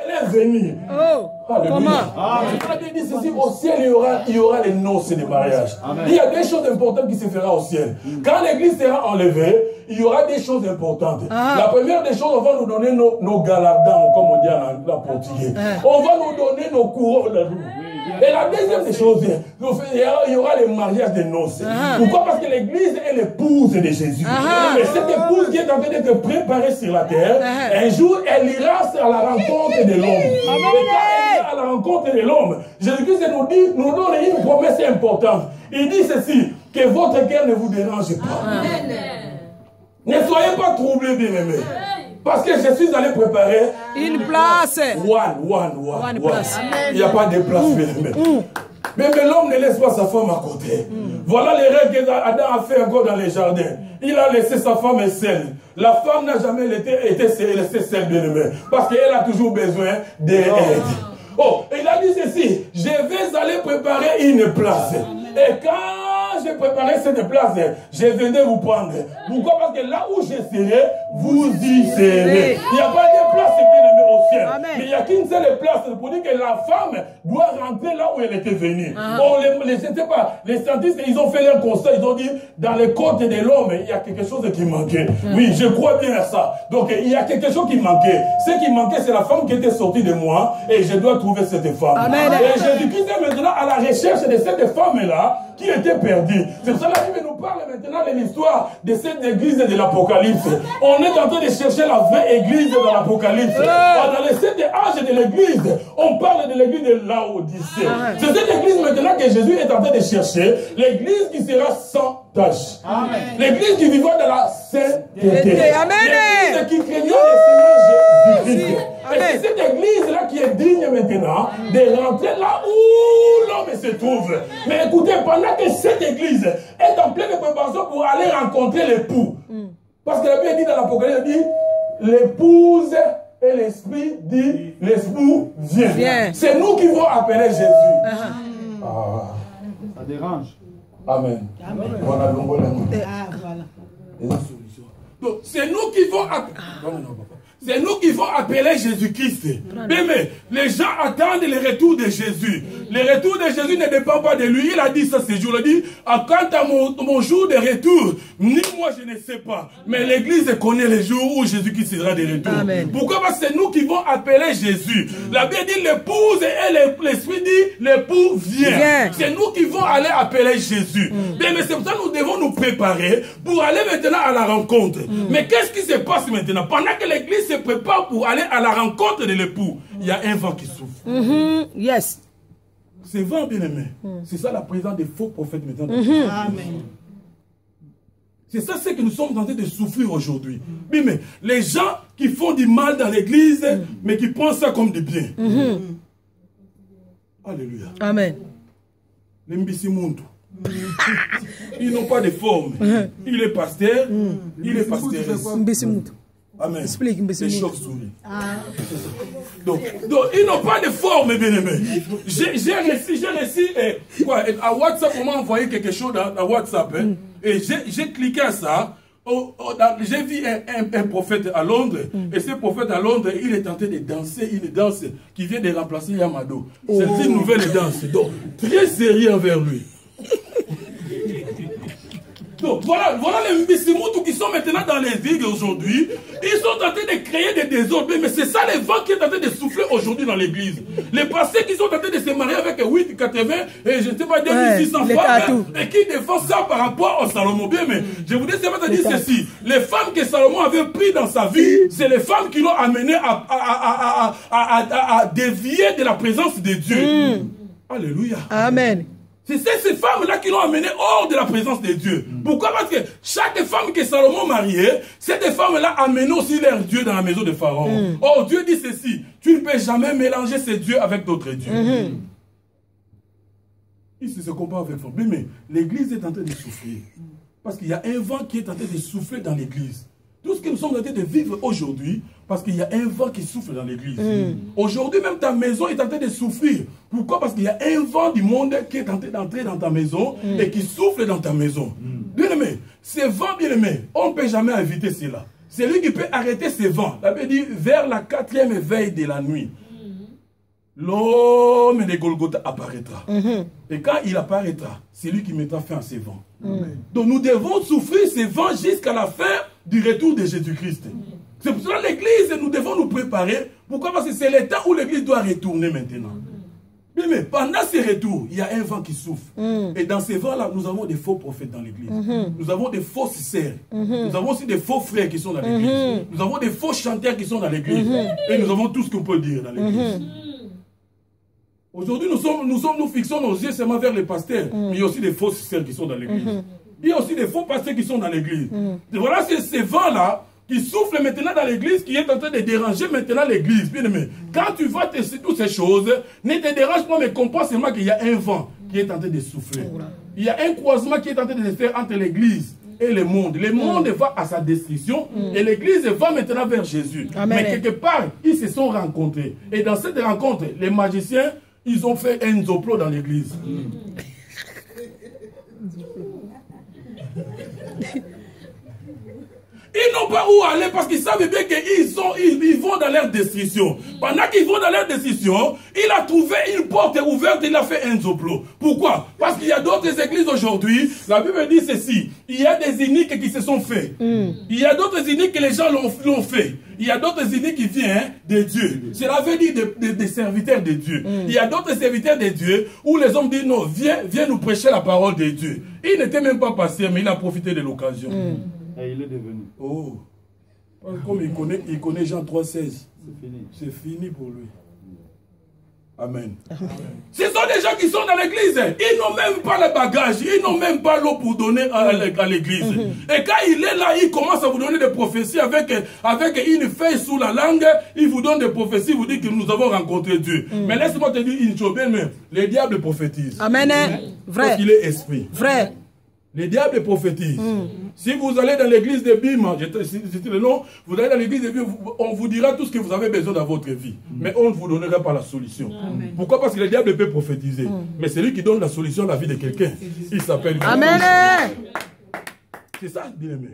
elle est venue. Oh, comment? Il dit ceci, au ciel, il y aura les noces de mariage. Amen. Il y a des choses importantes qui se feront au ciel. Quand l'église sera enlevée, il y aura des choses importantes. La première des choses, on va nous donner nos galardons, comme on dit en portugais. On va nous donner nos couronnes. Et la deuxième des choses, il y aura le mariage des noces. Pourquoi? Parce que l'église est l'épouse de Jésus. Et cette épouse qui est en train d'être préparée sur la terre, un jour, elle ira à la rencontre de l'homme. Et quand elle ira à la rencontre de l'homme, Jésus-Christ nous donne une promesse importante. Il dit ceci, que votre cœur ne vous dérange pas. Ne soyez pas troublés, bien-aimés. Parce que je suis allé préparer une place. One place. Il n'y a pas de place, bien-aimés. Mais l'homme ne laisse pas sa femme à côté. Voilà les règles qu'Adam a fait encore dans les jardins. Il a laissé sa femme seule. La femme n'a jamais été laissée seule, bien-aimée. Parce qu'elle a toujours besoin d'aide. Oh, il a dit ceci, je vais aller préparer une place. Et quand j'ai préparé cette place, je viendrai vous prendre. Pourquoi? Parce que là où je serai, vous y serez. Il n'y a pas de place au ciel. Mais il n'y a qu'une seule place pour dire que la femme doit rentrer là où elle était venue. Je ne sais pas, les scientifiques, ils ont fait leur constat, ils ont dit, dans les côtes de l'homme, il y a quelque chose qui manquait. Oui, je crois bien à ça. Donc, il y a quelque chose qui manquait. Ce qui manquait, c'est la femme qui était sortie de moi, et je dois trouver cette femme. Amen. Et Jésus-Christ est maintenant à la recherche de cette femme-là qui était perdue. C'est pour ça que la Bible nous parle maintenant de l'histoire de cette église de l'Apocalypse. On est en train de chercher la vraie église de l'Apocalypse. Dans les 7 âges de l'église, on parle de l'église de Laodicée. C'est cette église maintenant que Jésus est en train de chercher, l'église qui sera sans tâche. L'église qui vivra dans la sainteté. L'église qui craignera le Seigneur Jésus-Christ. Et c'est cette église-là qui est digne maintenant de rentrer là où l'homme se trouve. Mais écoutez, pendant que cette église est en pleine préparation pour aller rencontrer l'époux. Parce que la Bible dit dans l'Apocalypse, dit, l'épouse et l'esprit dit, l'époux vient. C'est nous qui vont appeler Jésus. Ça dérange. Amen. Voilà. Donc, c'est nous qui vont appeler. C'est nous qui vont appeler Jésus-Christ. Mais les gens attendent le retour de Jésus. Le retour de Jésus ne dépend pas de lui. Il a dit ça ce jour. Il a dit, quant à mon jour de retour, ni moi je ne sais pas. Mais l'église connaît le jour où Jésus-Christ sera de retour. Amen. Pourquoi? Parce que c'est nous qui vont appeler Jésus. La Bible dit l'épouse et l'esprit dit l'époux vient. C'est nous qui vont aller appeler Jésus. Mais c'est pour ça que nous devons nous préparer pour aller maintenant à la rencontre. Mais qu'est-ce qui se passe maintenant? Pendant que l'église se prépare pour aller à la rencontre de l'époux, il y a un vent qui souffle. Yes. C'est vent, bien aimé. C'est ça la présence des faux prophètes maintenant. Amen. C'est ça ce que nous sommes en train de souffrir aujourd'hui. Mais les gens qui font du mal dans l'église, mais qui prennent ça comme du bien. Alléluia. Amen. Les Mbisimuntu. Ils n'ont pas de forme. Il est pasteur. Il est pasteur. Mbisimuntu. Amen. Explique, c'est chauve-souris. Donc, ils n'ont pas de forme, bien aimé. J'ai réussi, à WhatsApp, on m'a envoyé quelque chose dans WhatsApp. Et j'ai cliqué à ça. J'ai vu un prophète à Londres. Et ce prophète à Londres, il est tenté de danser une danse qui vient de remplacer Yamado. C'est une nouvelle danse. Donc, très sérieux envers lui. Donc voilà les Mbisimuntu qui sont maintenant dans les villes aujourd'hui. Ils sont en train de créer des désordres. Mais c'est ça le vent qui est en train de souffler aujourd'hui dans l'église. Les pasteurs qui sont en train de se marier avec 8, 80 et je ne sais pas 2600 femmes et qui défendent ça par rapport au Salomon. Bien, mais je voudrais seulement dire ceci. Les femmes que Salomon avait prises dans sa vie, c'est les femmes qui l'ont amené à dévier de la présence de Dieu. Alléluia. Amen. C'est ces femmes-là qui l'ont amené hors de la présence de Dieu. Pourquoi? Parce que chaque femme que Salomon mariait, ces femmes-là amenaient aussi leur Dieu dans la maison de Pharaon. Or, Dieu dit ceci, tu ne peux jamais mélanger ces dieux avec d'autres dieux. Ici, se compare avec vous. Mais l'église est en train de souffrir. Parce qu'il y a un vent qui est en train de souffler dans l'église. Tout ce que nous sommes en train de vivre aujourd'hui, parce qu'il y a un vent qui souffle dans l'église. Aujourd'hui, même ta maison est en train de souffrir. Pourquoi? Parce qu'il y a un vent du monde qui est en train d'entrer dans ta maison et qui souffle dans ta maison. Bien aimé, ces vents, bien aimé, on ne peut jamais éviter cela. C'est lui qui peut arrêter ces vents. La Bible dit vers la 4e veille de la nuit. l'homme de Golgotha apparaîtra. Et quand il apparaîtra, c'est lui qui mettra fin à ces vents. Donc nous devons souffrir ces vents jusqu'à la fin du retour de Jésus-Christ. C'est pour cela que l'église, nous devons nous préparer. Pourquoi? Parce que c'est le temps où l'église doit retourner maintenant. Mais pendant ces retours, il y a un vent qui souffle. Et dans ces vents-là, nous avons des faux prophètes dans l'église. Nous avons des fausses sœurs. Nous avons aussi des faux frères qui sont dans l'église. Nous avons des faux chanteurs qui sont dans l'église. Et nous avons tout ce qu'on peut dire dans l'église. Aujourd'hui, nous fixons nos yeux seulement vers les pasteurs. Mais il y a aussi des fausses sœurs qui sont dans l'église. Il y a aussi des faux pasteurs qui sont dans l'église. Voilà, c'est ces vents-là qui souffle maintenant dans l'église, qui est en train de déranger maintenant l'église. Bien aimé, quand tu vois toutes ces choses, ne te dérange pas, mais comprends seulement qu'il y a un vent qui est en train de souffler. Il y a un croisement qui est en train de se faire entre l'église et le monde. Le monde va à sa destruction et l'église va maintenant vers Jésus. Amen. Mais quelque part, ils se sont rencontrés. Et dans cette rencontre, les magiciens, ils ont fait un zoplo dans l'église. Ils n'ont pas où aller parce qu'ils savent bien qu'ils vont dans leur destruction. Pendant qu'ils vont dans leur destruction, il a trouvé une porte ouverte, il a fait un zoplo. Pourquoi? Parce qu'il y a d'autres églises aujourd'hui, la Bible dit ceci, il y a des iniques qui se sont faits. Il y a d'autres iniques que les gens l'ont fait. Il y a d'autres iniques qui viennent de Dieu. Cela veut dire des serviteurs de Dieu. Il y a d'autres serviteurs de Dieu où les hommes disent non, viens nous prêcher la parole de Dieu. Il n'était même pas pasteur, mais il a profité de l'occasion. Et il est devenu. Oh. Comme il connaît Jean 3,16. C'est fini. C'est fini pour lui. Amen. Ce sont des gens qui sont dans l'église. Ils n'ont même pas le bagage. Ils n'ont même pas l'eau pour donner à l'église. Et quand il est là, il commence à vous donner des prophéties avec une feuille sous la langue. Il vous donne des prophéties. Il vous dit que nous avons rencontré Dieu. Mais laisse-moi te dire une chose. Le diable prophétise. Amen. Vrai. Parce qu'il est esprit. Vrai. Les diables prophétisent. Si vous allez dans l'église de Bim, c'était le nom, vous allez dans l'église de Bim, on vous dira tout ce que vous avez besoin dans votre vie. Mais on ne vous donnera pas la solution. Pourquoi? Parce que le diable peut prophétiser. Mais c'est lui qui donne la solution à la vie de quelqu'un. Il s'appelle... Amen. C'est ça, bien aimé.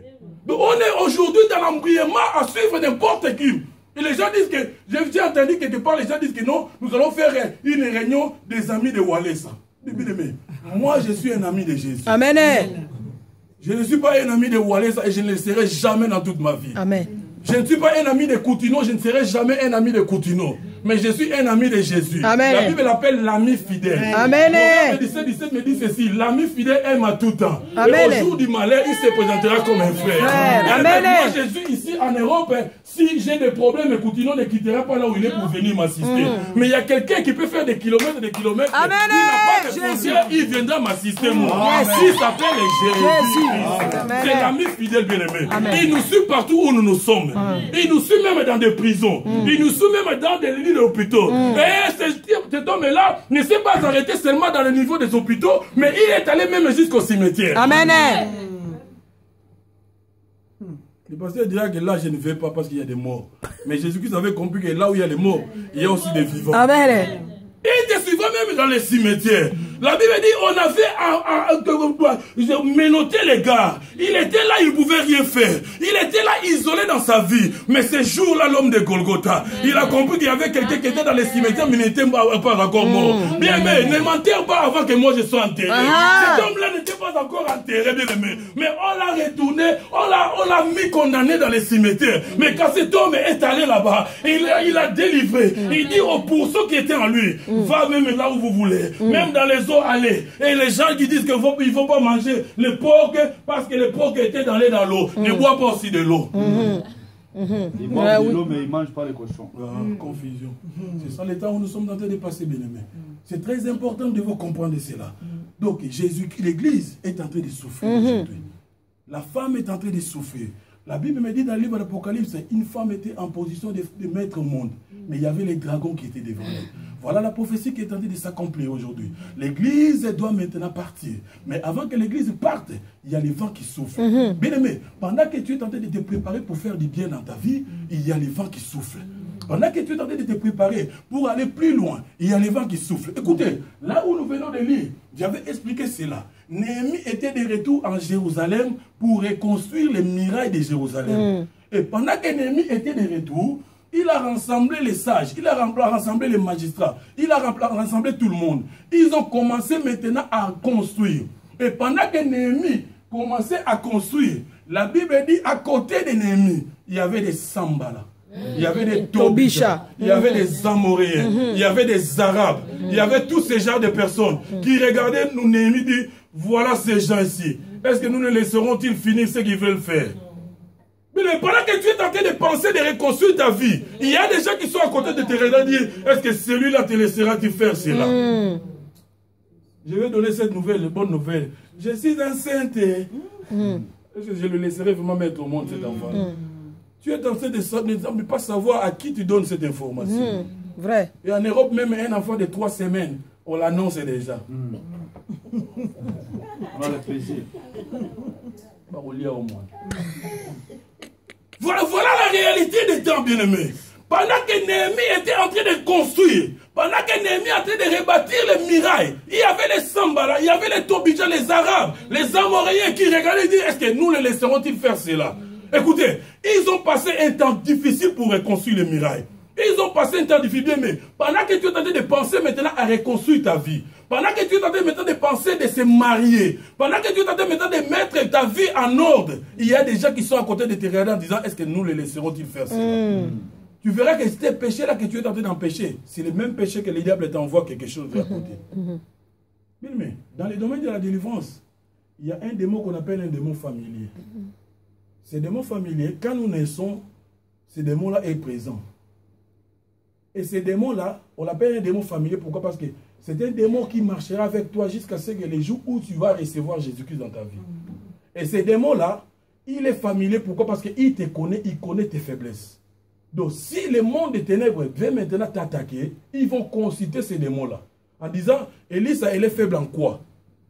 Donc on est aujourd'hui dans l'embrièment à suivre n'importe qui. Et les gens disent que, j'ai entendu quelque part, les gens disent que non, nous allons faire une réunion des amis de Wallace. Bien aimé, moi je suis un ami de Jésus. Amen. Je ne suis pas un ami de Wallace et je ne le serai jamais dans toute ma vie. Amen. Je ne suis pas un ami de Coutinho, je ne serai jamais un ami de Coutinho. Mais je suis un ami de Jésus. Amen. La Bible l'appelle l'ami fidèle. Amen. Proverbe 17 me dit ceci, l'ami fidèle aime à tout temps. Amen. Et au jour du malheur, il se présentera comme un frère. Amen. Moi, Jésus, ici en Europe, si j'ai des problèmes, Coutinho ne quittera pas là où il est pour venir m'assister. Mais il y a quelqu'un qui peut faire des kilomètres et des kilomètres. Amen. Il n'a pas de frontières, il viendra m'assister moi. Il s'appelle Jésus. C'est l'ami fidèle bien-aimé. Il nous suit partout où nous nous sommes. Il nous suit même dans des prisons. Il nous suit même dans des lits d'hôpitaux. Et cet homme-là ne s'est pas arrêté seulement dans le niveau des hôpitaux, mais il est allé même jusqu'au cimetière. Amen. Le pasteur dira que là, je ne vais pas parce qu'il y a des morts. Mais Jésus-Christ avait compris que là où il y a des morts, il y a aussi des vivants. Amen. Il te suivait même dans les cimetières. La Bible dit on avait menotté les gars. Il était là, il ne pouvait rien faire. Il était là, isolé dans sa vie. Mais ce jour-là, l'homme de Golgotha, il a compris qu'il y avait quelqu'un qui était dans les cimetières, mais il n'était pas encore mort. Bien aimé, ne m'enterre pas avant que moi je sois enterré. Cet homme-là n'était pas encore enterré, bien aimé. Mais on l'a retourné, on l'a mis condamné dans les cimetières. Mais quand cet homme est allé là-bas, il a délivré. Il dit aux pourceaux qui étaient en lui, va même là où vous voulez. Même dans les eaux, allez. Et les gens qui disent qu'il ne faut pas manger le porc parce que le porc était dans l'eau. Ne bois pas aussi de l'eau. Ils boivent de l'eau, mais ils ne mangent pas les cochons. Confusion. C'est ça le temps où nous sommes en train de passer, bien aimé. C'est très important de vous comprendre cela. Donc, Jésus, l'Église est en train de souffrir aujourd'hui. La femme est en train de souffrir. La Bible me dit dans le livre d'Apocalypse, une femme était en position de mettre au monde. Mais il y avait les dragons qui étaient devant elle. Voilà la prophétie qui est en train de s'accomplir aujourd'hui. L'Église doit maintenant partir. Mais avant que l'Église parte, il y a les vents qui soufflent. Bien aimé, pendant que tu es en train de te préparer pour faire du bien dans ta vie, il y a les vents qui soufflent. Pendant que tu es en train de te préparer pour aller plus loin, il y a les vents qui soufflent. Écoutez, là où nous venons de lire, j'avais expliqué cela. Néhémie était de retour en Jérusalem pour reconstruire les murailles de Jérusalem. Et pendant que Néhémie était de retour, il a rassemblé les sages, il a rassemblé les magistrats, il a rassemblé tout le monde. Ils ont commencé maintenant à construire. Et pendant que Néhémie commençait à construire, la Bible dit à côté de Néhémie, il y avait des Sambala, il y avait des Tobisha, il y avait des Amoréens, il y avait des Arabes, il y avait tous ces genres de personnes qui regardaient nous. Néhémie dit, voilà ces gens ici. Est-ce que nous ne laisserons-ils finir ce qu'ils veulent faire? Mais pendant que tu es en train de penser de reconstruire ta vie, il y a des gens qui sont à côté de te regarder dire, est-ce que celui-là te laissera-t-il faire cela? Je vais donner cette nouvelle, bonne nouvelle. Je suis enceinte. Est-ce que je le laisserai vraiment mettre au monde cet enfant? Tu es en train de ne pas savoir à qui tu donnes cette information. Vrai. Et en Europe, même un enfant de 3 semaines, on l'annonce déjà. On a le plaisir. Voilà la réalité des temps, bien-aimés. Pendant que Néhémie était en train de construire, pendant que Néhémie était en train de rebâtir les murailles, il y avait les Sambala, il y avait les Tobidja, les Arabes, les Amoréens qui regardaient et disaient, est-ce que nous les laisserons-ils faire cela? Écoutez, ils ont passé un temps difficile pour reconstruire les murailles. Ils ont passé un temps difficile, mais pendant que tu es en train de penser maintenant à reconstruire ta vie, pendant que tu es en train maintenant de penser de se marier, pendant que tu es en train maintenant de mettre ta vie en ordre, il y a des gens qui sont à côté de tes regards en disant, est-ce que nous les laisserons-ils faire cela? Tu verras que ces péchés-là que tu es en train d'empêcher, c'est le même péché que le diable t'envoie quelque chose de à côté. Mais dans le domaine de la délivrance, il y a un démon qu'on appelle un démon familier. Ce démon familier, quand nous naissons, ce démon-là est présent. Et ce démon-là, on l'appelle un démon familier. Pourquoi? Parce que c'est un démon qui marchera avec toi jusqu'à ce que les jours où tu vas recevoir Jésus-Christ dans ta vie. Et ce démon-là, il est familier. Pourquoi? Parce qu'il te connaît, il connaît tes faiblesses. Donc, si le monde des ténèbres veut maintenant t'attaquer, ils vont consulter ces démons-là. En disant, Élisa, elle est faible en quoi?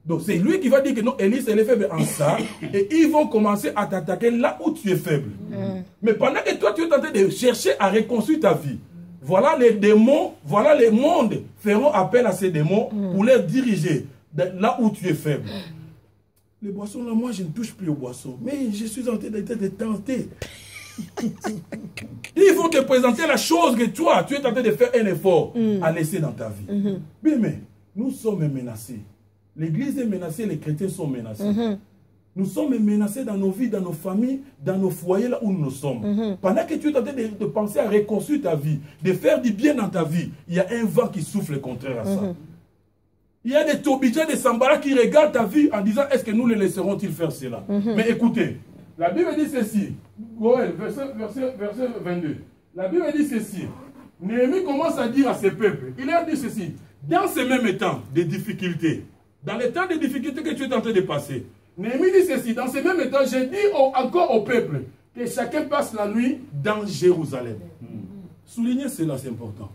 Donc, c'est lui qui va dire que non, Élisa, elle est faible en ça. Et ils vont commencer à t'attaquer là où tu es faible. Mais pendant que toi, tu es en train de chercher à reconstruire ta vie, voilà les démons, voilà les mondes feront appel à ces démons pour les diriger là où tu es faible. Les boissons, là, moi, je ne touche plus aux boissons. Mais je suis en train de tenter. Ils vont te présenter la chose que toi, tu es en train de faire un effort à laisser dans ta vie. Mais nous sommes menacés. L'Église est menacée, les chrétiens sont menacés. Nous sommes menacés dans nos vies, dans nos familles, dans nos foyers, là où nous sommes. Pendant que tu es en train de penser à reconstruire ta vie, de faire du bien dans ta vie, il y a un vent qui souffle contraire à ça. Il y a des Tobidja, des Sambala qui regardent ta vie en disant, est-ce que nous les laisserons-ils faire cela? Mais écoutez, la Bible dit ceci, Goël, verset 22. La Bible dit ceci, Néhémie commence à dire à ses peuples, il leur dit ceci, dans ces mêmes temps de difficultés, dans les temps de difficultés que tu es en train de passer, Néhémie dit ceci, dans ces mêmes temps, j'ai dit encore au peuple que chacun passe la nuit dans Jérusalem. Soulignez cela, c'est important.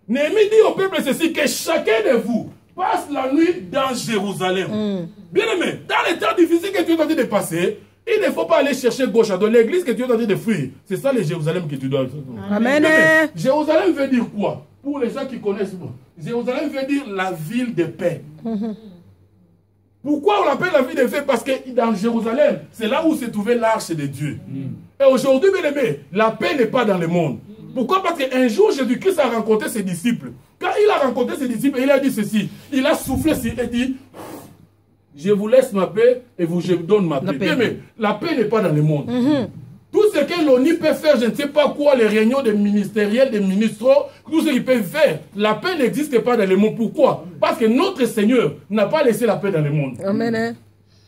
Néhémie dit au peuple ceci, que chacun de vous passe la nuit dans Jérusalem. Bien aimé, dans les temps difficiles que tu es en train de passer, il ne faut pas aller chercher gauche à droite. L'église que tu es en train de fuir, c'est ça le Jérusalem que tu dois. Amen. Jérusalem veut dire quoi? Pour les gens qui connaissent, Jérusalem veut dire la ville de paix. Pourquoi on l'appelle la ville de paix? Parce que dans Jérusalem, c'est là où se trouvait l'arche de Dieu. Et aujourd'hui, bien aimé, la paix n'est pas dans le monde. Pourquoi? Parce qu'un jour, Jésus-Christ a rencontré ses disciples. Quand il a rencontré ses disciples, il a dit ceci. Il a soufflé, il a dit, je vous laisse ma paix et je vous donne ma paix. Mais la paix n'est pas dans le monde. Tout ce que l'ONU peut faire, je ne sais pas quoi, les réunions des ministériels, des ministres, tout ce qu'ils peuvent faire, la paix n'existe pas dans le monde. Pourquoi? Parce que notre Seigneur n'a pas laissé la paix dans le monde. Amen.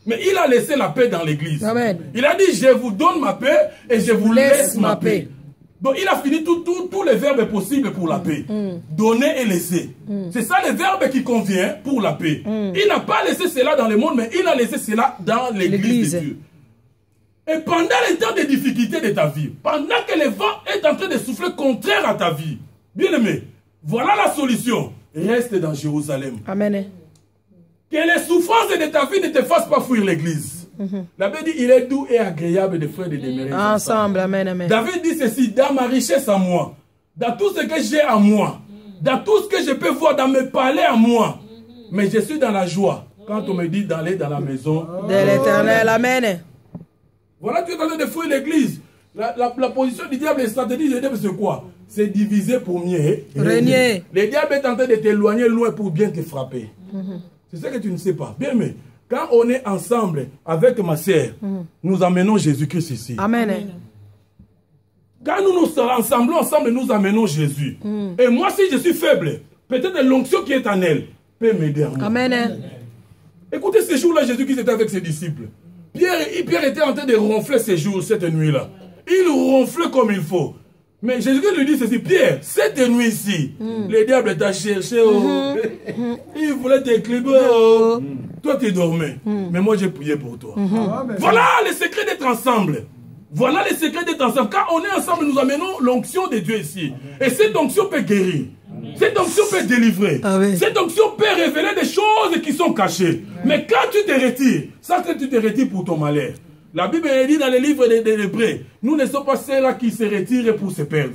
Mais il a laissé la paix dans l'église. Amen. Il a dit, je vous donne ma paix et je vous laisse ma paix. Donc il a fini tous les verbes possibles pour la paix. Donner et laisser. C'est ça le verbe qui convient pour la paix. Il n'a pas laissé cela dans le monde, mais il a laissé cela dans l'église de Dieu. Et pendant les temps de difficulté de ta vie, pendant que le vent est en train de souffler contraire à ta vie, bien aimé, voilà la solution. Reste dans Jérusalem. Amen. Que les souffrances de ta vie ne te fassent pas fuir l'église. La Bible dit, il est doux et agréable de frères de demeurer ensemble. Amen, amen. David dit ceci, dans ma richesse à moi, dans tout ce que j'ai à moi, dans tout ce que je peux voir dans mes palais à moi, mais je suis dans la joie. Quand on me dit d'aller dans la maison de l'Éternel, amen. Voilà, tu es en train de fuir l'église. La position du diable, la stratégie du diable, c'est quoi? C'est diviser pour mieux régner. Le diable est en train de t'éloigner loin pour bien te frapper. C'est ça que tu ne sais pas. Bien, mais quand on est ensemble avec ma sœur, nous amenons Jésus-Christ ici. Amen. Quand nous nous rassemblons ensemble, nous amenons Jésus. Et moi, si je suis faible, peut-être l'onction qui est en elle peut m'aider. Amen. Écoutez, ces jours-là, Jésus-Christ était avec ses disciples. Pierre était en train de ronfler ces jours, cette nuit-là. Il ronflait comme il faut. Mais Jésus-Christ lui dit ceci: Pierre, cette nuit-ci, le diable t'a cherché. Il voulait t'éclipser. Toi, tu dormais. Mais moi, j'ai prié pour toi. Voilà le secret d'être ensemble. Voilà le secret d'être ensemble. Quand on est ensemble, nous amenons l'onction de Dieu ici. Et cette onction peut guérir. Cette onction peut délivrer. Cette onction peut révéler des choses qui sont cachées. Mais quand tu te retires, ça que tu te retires pour ton malheur. La Bible dit dans les livres des Hébreux, nous ne sommes pas ceux-là qui se retirent pour se perdre.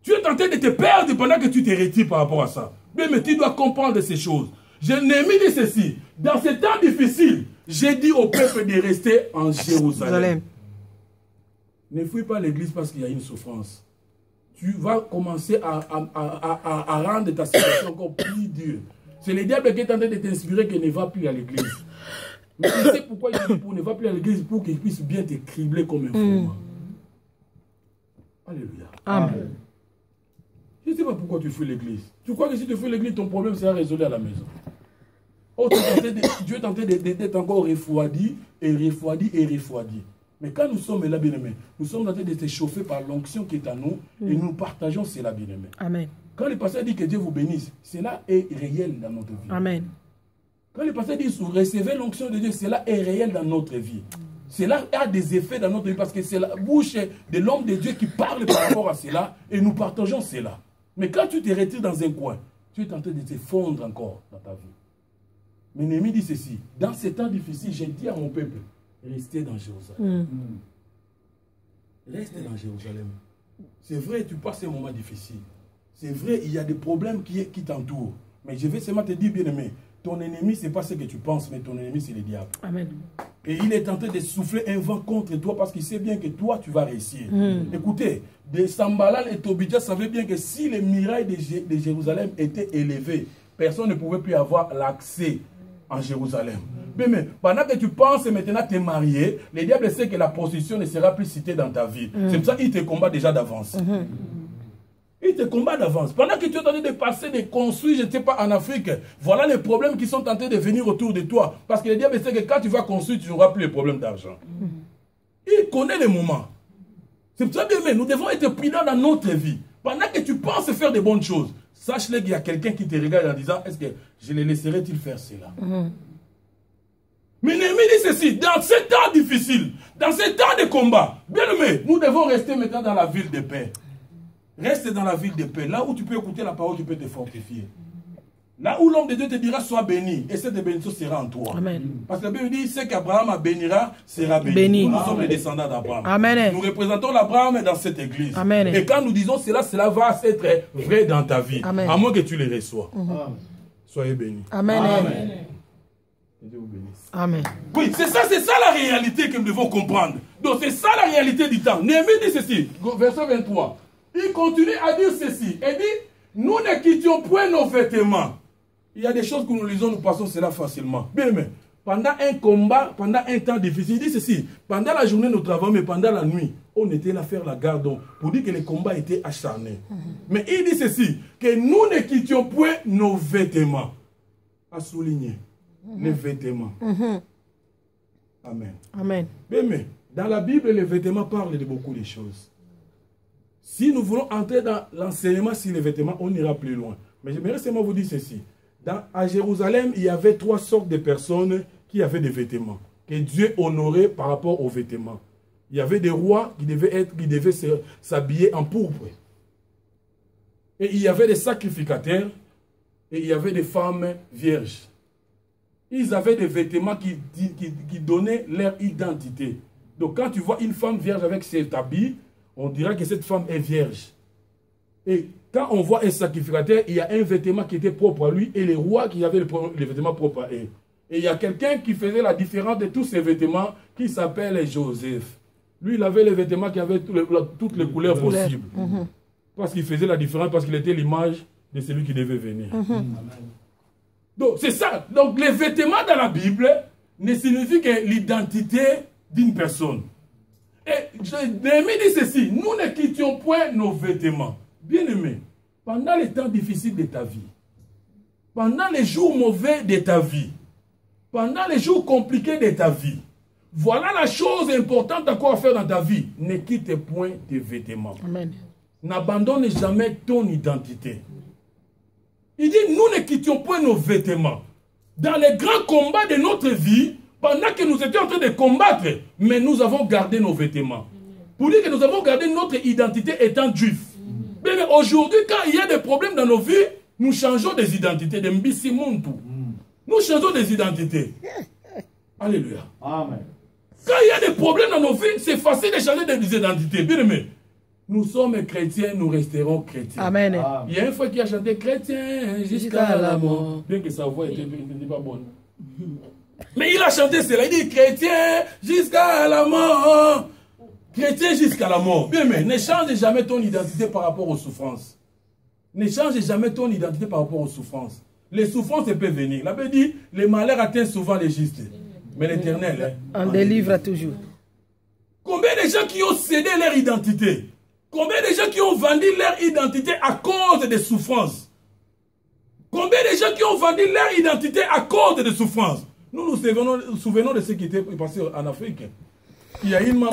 Tu es en train de te perdre pendant que tu te retires par rapport à ça. Mais tu dois comprendre ces choses. Je n'ai mis dit ceci. Dans ces temps difficiles, j'ai dit au peuple de rester en Jérusalem. Ne fuis pas l'église parce qu'il y a une souffrance. Tu vas commencer à rendre ta situation encore plus dure. C'est le diable qui est en train de t'inspirer qu'il ne va plus à l'église. Mais tu sais pourquoi il dit pour ne va plus à l'église? Pour qu'il puisse bien te cribler comme un fou. Alléluia. Amen. Je ne sais pas pourquoi tu fuis l'église. Tu crois que si tu fuis l'église, ton problème sera résolu à la maison. Oh, Dieu est en train d'être encore refroidi et refroidi et refroidi. Mais quand nous sommes là, bien-aimés, nous sommes en train de se chauffer par l'onction qui est en nous et nous partageons cela, bien-aimés. Amen. Quand le pasteur dit que Dieu vous bénisse, cela est réel dans notre vie. Amen. Quand le pasteur dit vous recevez l'onction de Dieu, cela est réel dans notre vie. Cela a des effets dans notre vie parce que c'est la bouche de l'homme de Dieu qui parle par rapport à cela et nous partageons cela. Mais quand tu te retires dans un coin, tu es en train de te fondre encore dans ta vie. Mais Néhémie dit ceci: dans ces temps difficiles, j'ai dit à mon peuple, restez dans Jérusalem. Restez dans Jérusalem. C'est vrai, tu passes un moment difficile. C'est vrai, il y a des problèmes qui t'entourent. Mais je vais seulement te dire, bien-aimé, ton ennemi, ce n'est pas ce que tu penses, mais ton ennemi, c'est le diable. Amen. Et il est en train de souffler un vent contre toi parce qu'il sait bien que toi, tu vas réussir. Écoutez, de Sambalal et Tobidja savaient bien que si les murailles de Jérusalem étaient élevées, personne ne pouvait plus avoir l'accès en Jérusalem. Mais pendant que tu penses maintenant te marier, le diable sait que la prostitution ne sera plus citée dans ta vie. C'est pour ça qu'il te combat déjà d'avance. Il te combat d'avance. Pendant que tu es en train de passer, de construire, je ne sais pas, en Afrique, voilà les problèmes qui sont en train de venir autour de toi. Parce que le diable sait que quand tu vas construire, tu n'auras plus les problèmes d'argent. Il connaît les moments. C'est pour ça que nous devons être prudents dans notre vie. Pendant que tu penses faire de bonnes choses, sache-le qu'il y a quelqu'un qui te regarde en disant, est-ce que je les laisserai-t-il faire cela? Mais Néhémie dit ceci: dans ces temps difficiles, dans ces temps de combat, bien aimé, nous devons rester maintenant dans la ville de paix. Reste dans la ville de paix, là où tu peux écouter la parole, tu peux te fortifier. Là où l'homme de Dieu te dira sois béni, et cette bénédiction sera en toi. Amen. Parce que la Bible dit, ce qu'Abraham bénira sera béni. Nous sommes les descendants d'Abraham. Nous représentons l'Abraham dans cette église. Amen. Et quand nous disons cela, cela va être vrai dans ta vie. Amen. À moins que tu les reçois. Soyez bénis. Amen. Amen. Dieu vous bénisse. Amen. Oui, c'est ça la réalité que nous devons comprendre. Donc c'est ça la réalité du temps. Néhémie dit ceci, verset 23. Il continue à dire ceci. Il dit, nous ne quittions point nos vêtements. Il y a des choses que nous lisons, nous passons cela facilement. Bien, mais pendant un combat, pendant un temps difficile, il dit ceci. Pendant la journée, nous travaillons, mais pendant la nuit, on était là faire la garde pour dire que les combats étaient acharnés. Mais il dit ceci, que nous ne quittions point nos vêtements. À souligner. Les vêtements. Amen. Amen. Mais dans la Bible, les vêtements parlent de beaucoup de choses. Si nous voulons entrer dans l'enseignement sur les vêtements, on ira plus loin. Mais j'aimerais seulement vous dire ceci. À Jérusalem, il y avait 3 sortes de personnes qui avaient des vêtements, que Dieu honorait par rapport aux vêtements. Il y avait des rois qui devaient s'habiller en pourpre. Et il y avait des sacrificateurs, et il y avait des femmes vierges. Ils avaient des vêtements qui donnaient leur identité. Donc quand tu vois une femme vierge avec cet habit, on dira que cette femme est vierge. Et quand on voit un sacrificateur, il y a un vêtement qui était propre à lui et les rois qui avaient les vêtements propres à eux. Et il y a quelqu'un qui faisait la différence de tous ces vêtements qui s'appelle Joseph. Lui, il avait les vêtements qui avaient toutes les couleurs possibles. Parce qu'il faisait la différence, parce qu'il était l'image de celui qui devait venir. Donc, c'est ça. Donc, les vêtements dans la Bible ne signifient que l'identité d'une personne. Et Néhémie dit ceci, nous ne quittions point nos vêtements. Bien-aimés, pendant les temps difficiles de ta vie, pendant les jours mauvais de ta vie, pendant les jours compliqués de ta vie, voilà la chose importante encore à faire dans ta vie. Ne quitte point tes vêtements. N'abandonne jamais ton identité. Il dit, nous ne quittions point nos vêtements. Dans les grands combats de notre vie, pendant que nous étions en train de combattre, mais nous avons gardé nos vêtements. Pour dire que nous avons gardé notre identité étant juifs. Mais aujourd'hui, quand il y a des problèmes dans nos vies, nous changeons des identités, de Mbisimuntu. Nous changeons des identités. Alléluia. Amen. Quand il y a des problèmes dans nos vies, c'est facile de changer des identités. Bien aimé, nous sommes chrétiens, nous resterons chrétiens. Amen. Il y a une fois qui a chanté chrétien jusqu'à la mort. Bien que sa voix n'était pas bonne. Mais il a chanté cela, il dit chrétien jusqu'à la mort. Chrétien jusqu'à la mort. Bien, mais ne change jamais ton identité par rapport aux souffrances. Ne change jamais ton identité par rapport aux souffrances. Les souffrances peuvent venir. La Bible dit, les malheurs atteignent souvent les justes. Mais l'Éternel en délivre toujours. Combien de gens qui ont cédé leur identité? Combien de gens qui ont vendu leur identité à cause des souffrances? Combien de gens qui ont vendu leur identité à cause des souffrances? Nous nous souvenons de ce qui était passé en Afrique. Il y a une maman